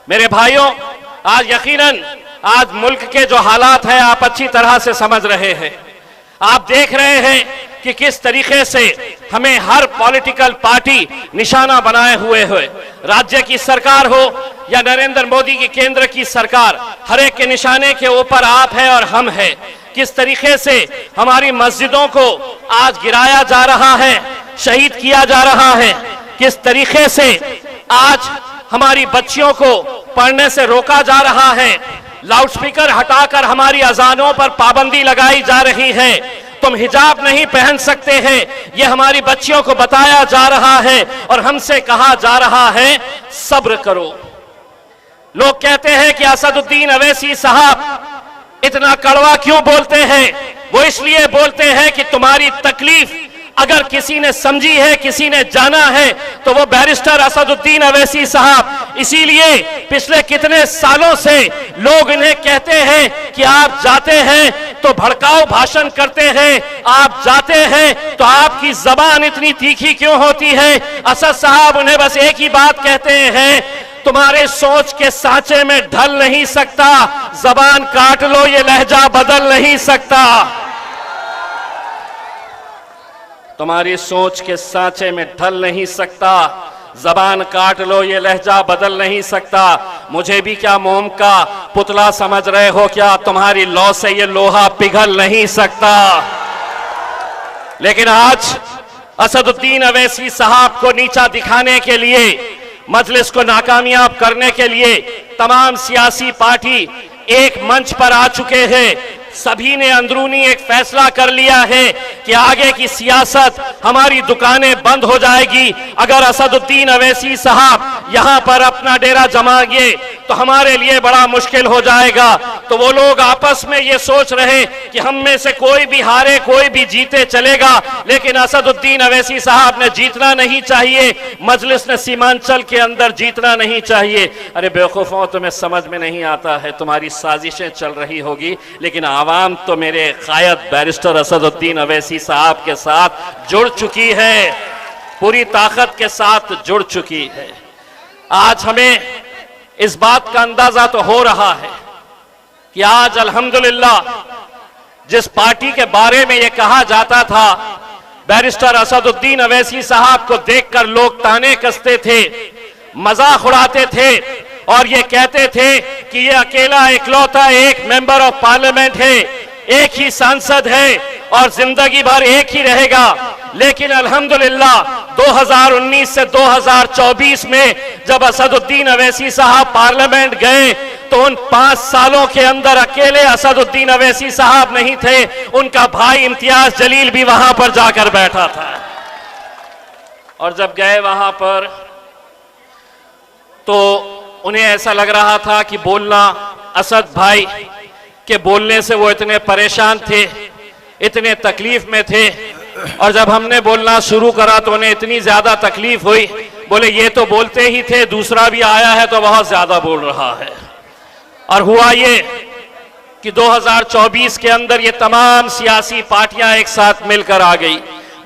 मेरे भाइयों, आज यकीनन आज मुल्क के जो हालात हैं आप अच्छी तरह से समझ रहे हैं। आप देख रहे हैं कि किस तरीके से हमें हर पॉलिटिकल पार्टी निशाना बनाए हुए है। राज्य की सरकार हो या नरेंद्र मोदी की केंद्र की सरकार, हर एक के निशाने के ऊपर आप है और हम है। किस तरीके से हमारी मस्जिदों को आज गिराया जा रहा है, शहीद किया जा रहा है। किस तरीके से आज हमारी बच्चियों को पढ़ने से रोका जा रहा है। लाउडस्पीकर हटाकर हमारी अजानों पर पाबंदी लगाई जा रही है। तुम हिजाब नहीं पहन सकते हैं, यह हमारी बच्चियों को बताया जा रहा है और हमसे कहा जा रहा है सब्र करो। लोग कहते हैं कि असदुद्दीन अवैसी साहब इतना कड़वा क्यों बोलते हैं? वो इसलिए बोलते हैं कि तुम्हारी तकलीफ अगर किसी ने समझी है, किसी ने जाना है, तो वो बैरिस्टर असदुद्दीन अवैसी साहब। इसीलिए पिछले कितने सालों से लोग इन्हें कहते हैं कि आप जाते हैं तो भड़काऊ भाषण करते हैं, आप जाते हैं तो आपकी जबान इतनी तीखी क्यों होती है? असद साहब उन्हें बस एक ही बात कहते हैं, तुम्हारे सोच के सांचे में ढल नहीं सकता, जबान काट लो, ये लहजा बदल नहीं सकता। तुम्हारी सोच के सांचे में ढल नहीं सकता, जबान काट लो, ये लहजा बदल नहीं सकता। मुझे भी क्या मोम का पुतला समझ रहे हो क्या? तुम्हारी लौ से ये लोहा पिघल नहीं सकता। लेकिन आज असदुद्दीन अवैसी साहब को नीचा दिखाने के लिए, मजलिस को नाकामयाब करने के लिए तमाम सियासी पार्टी एक मंच पर आ चुके हैं। सभी ने अंदरूनी एक फैसला कर लिया है कि आगे की सियासत, हमारी दुकानें बंद हो जाएगी। अगर असदुद्दीन अवैसी साहब यहां पर अपना डेरा जमाएंगे तो हमारे लिए बड़ा मुश्किल हो जाएगा। तो वो लोग आपस में ये सोच रहे कि हम में से कोई भी हारे, कोई भी जीते चलेगा, लेकिन असदुद्दीन अवैसी साहब ने जीतना नहीं चाहिए, मजलिस ने सीमांचल के अंदर जीतना नहीं चाहिए। अरे बेवकूफों, तुम्हें समझ में नहीं आता है, तुम्हारी साजिशें चल रही होगी, लेकिन आवाम तो मेरे कायद बैरिस्टर असदुद्दीन अवैसी साहब के साथ जुड़ चुकी है, पूरी ताकत के साथ जुड़ चुकी है। आज हमें इस बात का अंदाजा तो हो रहा है कि आज अल्हम्दुलिल्लाह जिस पार्टी के बारे में यह कहा जाता था, बैरिस्टर असदुद्दीन अवैसी साहब को देखकर लोग ताने कसते थे, मजाक उड़ाते थे और ये कहते थे कि ये अकेला इकलौता एक मेंबर ऑफ पार्लियामेंट है, एक ही सांसद है और जिंदगी भर एक ही रहेगा। लेकिन अल्हम्दुलिल्लाह 2019 से 2024 में जब असदुद्दीन अवैसी साहब पार्लियामेंट गए तो उन 5 सालों के अंदर अकेले असदुद्दीन अवैसी साहब नहीं थे, उनका भाई इम्तियाज जलील भी वहां पर जाकर बैठा था। और जब गए वहां पर तो उन्हें ऐसा लग रहा था कि बोलना, असद भाई के बोलने से वो इतने परेशान थे, इतने तकलीफ में थे। और जब हमने बोलना शुरू करा तो उन्हें इतनी ज्यादा तकलीफ हुई, बोले ये तो बोलते ही थे, दूसरा भी आया है तो बहुत ज्यादा बोल रहा है। और हुआ ये कि 2024 के अंदर ये तमाम सियासी पार्टियां एक साथ मिलकर आ गई,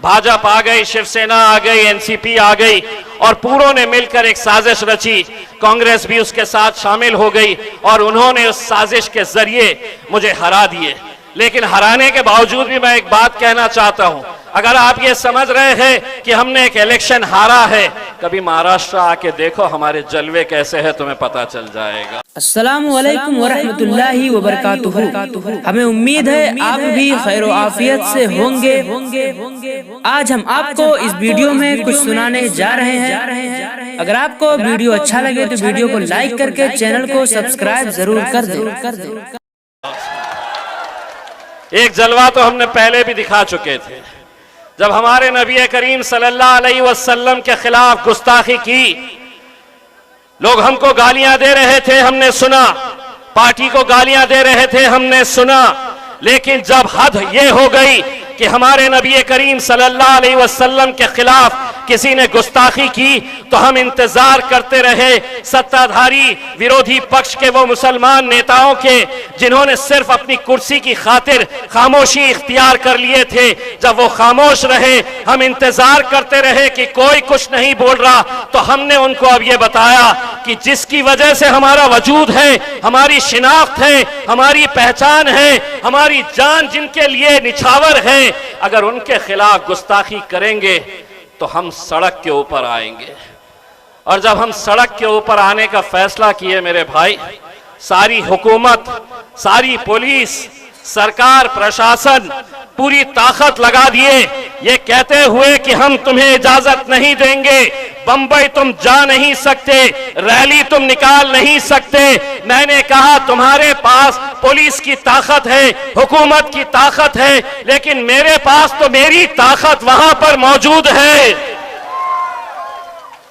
भाजपा आ गई, शिवसेना आ गई, एनसीपी आ गई और पूरों ने मिलकर एक साजिश रची। कांग्रेस भी उसके साथ शामिल हो गई और उन्होंने उस साजिश के जरिए मुझे हरा दिए। लेकिन हराने के बावजूद भी मैं एक बात कहना चाहता हूं, अगर आप ये समझ रहे हैं कि हमने एक इलेक्शन हारा है, कभी महाराष्ट्र आके देखो हमारे जलवे कैसे हैं, तुम्हें पता चल जाएगा। अस्सलामु अलैकुम वरहमतुल्लाहि वबरकातुहू। हमें उम्मीद है आप भी खैर आफियत से होंगे। आज हम आपको इस वीडियो में कुछ सुनाने जा रहे हैं। अगर आपको वीडियो अच्छा लगे तो वीडियो को लाइक करके चैनल को सब्सक्राइब जरूर कर दें। एक जलवा तो हमने पहले भी दिखा चुके थे, जब हमारे नबी करीम सल्लल्लाहु अलैहि वसल्लम के खिलाफ गुस्ताखी की, लोग हमको गालियां दे रहे थे, हमने सुना, पार्टी को गालियां दे रहे थे, हमने सुना। लेकिन जब हद ये हो गई कि हमारे नबी करीम सल्लल्लाहु अलैहि वसल्लम के खिलाफ किसी ने गुस्ताखी की, तो हम इंतजार करते रहे सत्ताधारी विरोधी पक्ष के वो मुसलमान नेताओं के जिन्होंने सिर्फ अपनी कुर्सी की खातिर खामोशी इख्तियार कर लिए थे। जब वो खामोश रहे, हम इंतजार करते रहे कि कोई कुछ नहीं बोल रहा, तो हमने उनको अब ये बताया कि जिसकी वजह से हमारा वजूद है, हमारी शिनाख्त है, हमारी पहचान है, हमारी जान जिनके लिए निछावर है, अगर उनके खिलाफ गुस्ताखी करेंगे तो हम सड़क के ऊपर आएंगे। और जब हम सड़क के ऊपर आने का फैसला किए मेरे भाई, सारी हुकूमत, सारी पुलिस, सरकार, प्रशासन पूरी ताकत लगा दिए ये कहते हुए कि हम तुम्हें इजाजत नहीं देंगे, बंबई तुम जा नहीं सकते, रैली तुम निकाल नहीं सकते। मैंने कहा तुम्हारे पास पुलिस की ताकत है, हुकूमत की ताकत है, लेकिन मेरे पास तो मेरी ताकत वहां पर मौजूद है।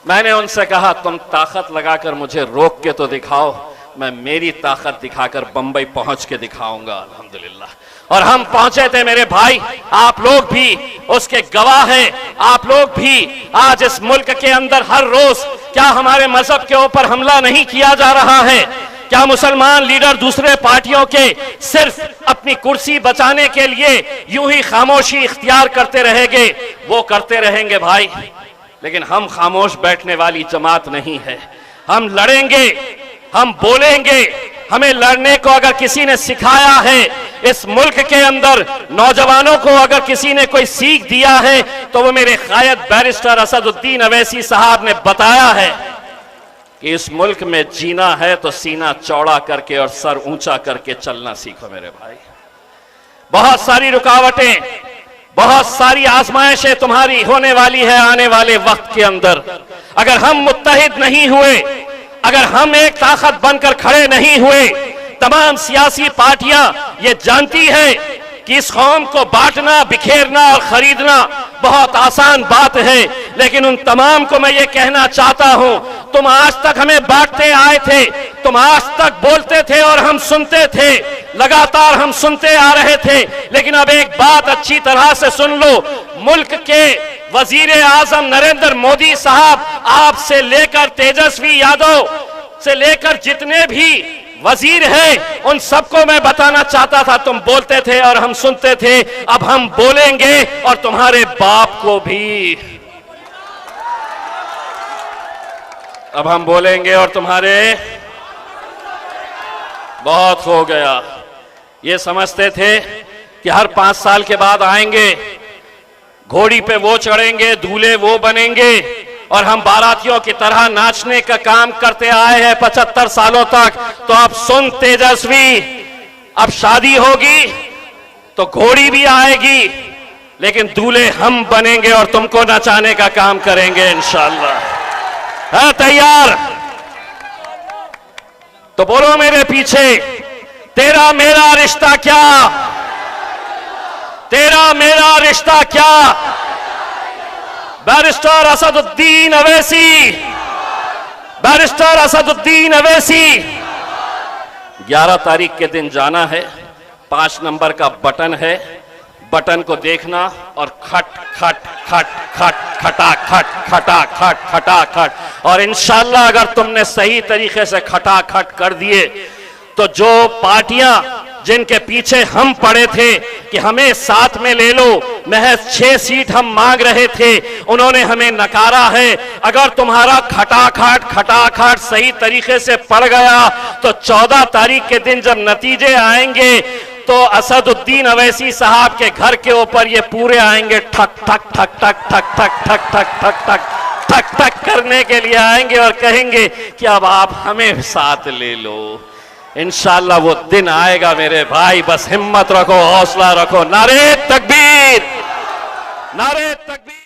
मैंने उनसे कहा तुम ताकत लगाकर मुझे रोक के तो दिखाओ, मैं मेरी ताकत दिखाकर बंबई पहुंच के दिखाऊंगा अल्हम्दुलिल्लाह। और हम पहुंचे थे मेरे भाई, आप लोग भी उसके गवाह हैं। आप लोग भी आज इस मुल्क के अंदर हर रोज क्या हमारे मजहब के ऊपर हमला नहीं किया जा रहा है? क्या मुसलमान लीडर दूसरे पार्टियों के सिर्फ अपनी कुर्सी बचाने के लिए यूं ही खामोशी इख्तियार करते रहेंगे? वो करते रहेंगे भाई, लेकिन हम खामोश बैठने वाली जमात नहीं है। हम लड़ेंगे, हम बोलेंगे। हमें लड़ने को अगर किसी ने सिखाया है, इस मुल्क के अंदर नौजवानों को अगर किसी ने कोई सीख दिया है, तो वो मेरे कायद बैरिस्टर असदुद्दीन अवैसी साहब ने बताया है कि इस मुल्क में जीना है तो सीना चौड़ा करके और सर ऊंचा करके चलना सीखो मेरे भाई। बहुत सारी रुकावटें, बहुत सारी आजमाइशें तुम्हारी होने वाली है आने वाले वक्त के अंदर। अगर हम मुत्तहिद नहीं हुए, अगर हम एक ताकत बनकर खड़े नहीं हुए, तमाम सियासी पार्टियां ये जानती है कि इस कौम को बांटना, बिखेरना और खरीदना बहुत आसान बात है, लेकिन उन तमाम को मैं ये कहना चाहता हूं, तुम आज तक हमें बांटते आए थे, तुम आज तक बोलते थे और हम सुनते थे, लगातार हम सुनते आ रहे थे, लेकिन अब एक बात अच्छी तरह से सुन लो, मुल्क के वजीर आजम नरेंद्र मोदी साहब, आपसे लेकर तेजस्वी यादव से लेकर जितने भी वजीर हैं, उन सबको मैं बताना चाहता था, तुम बोलते थे और हम सुनते थे, अब हम बोलेंगे और तुम्हारे बाप को भी, अब हम बोलेंगे और तुम्हारे, बहुत हो गया। ये समझते थे कि हर 5 साल के बाद आएंगे, घोड़ी पे वो चढ़ेंगे, दूल्हे वो बनेंगे और हम बारातियों की तरह नाचने का काम करते आए हैं 75 सालों तक। तो अब सुन तेजस्वी, अब शादी होगी तो घोड़ी भी आएगी, लेकिन दूल्हे हम बनेंगे और तुमको नचाने का काम करेंगे इंशाअल्लाह। है तैयार? तो बोलो मेरे पीछे, तेरा मेरा रिश्ता क्या, तेरा मेरा रिश्ता क्या। Barrister Asaduddin Owaisi, barrister Asaduddin Owaisi. 11 तारीख के दिन जाना है, 5 नंबर का बटन है, बटन को देखना और खट खट खट खट खटा खट खटा खट खटा खट, और इंशाअल्लाह अगर तुमने सही तरीके से खटा खट कर दिए तो जो पार्टियां जिनके पीछे हम पड़े थे कि हमें साथ में ले लो, महज 6 सीट हम मांग रहे थे, उन्होंने हमें नकारा है। अगर तुम्हारा खटाखट खटाखट सही तरीके से पड़ गया तो 14 तारीख के दिन जब नतीजे आएंगे तो असदुद्दीन अवैसी साहब के घर के ऊपर ये पूरे आएंगे, ठक ठक ठक ठक ठक ठक ठक ठक ठक ठक ठक ठक करने के लिए आएंगे और कहेंगे कि अब आप हमें साथ ले लो। इंशाअल्लाह वो दिन आएगा मेरे भाई, बस हिम्मत रखो, हौसला रखो। नारे तकबीर, नारे तकबीर।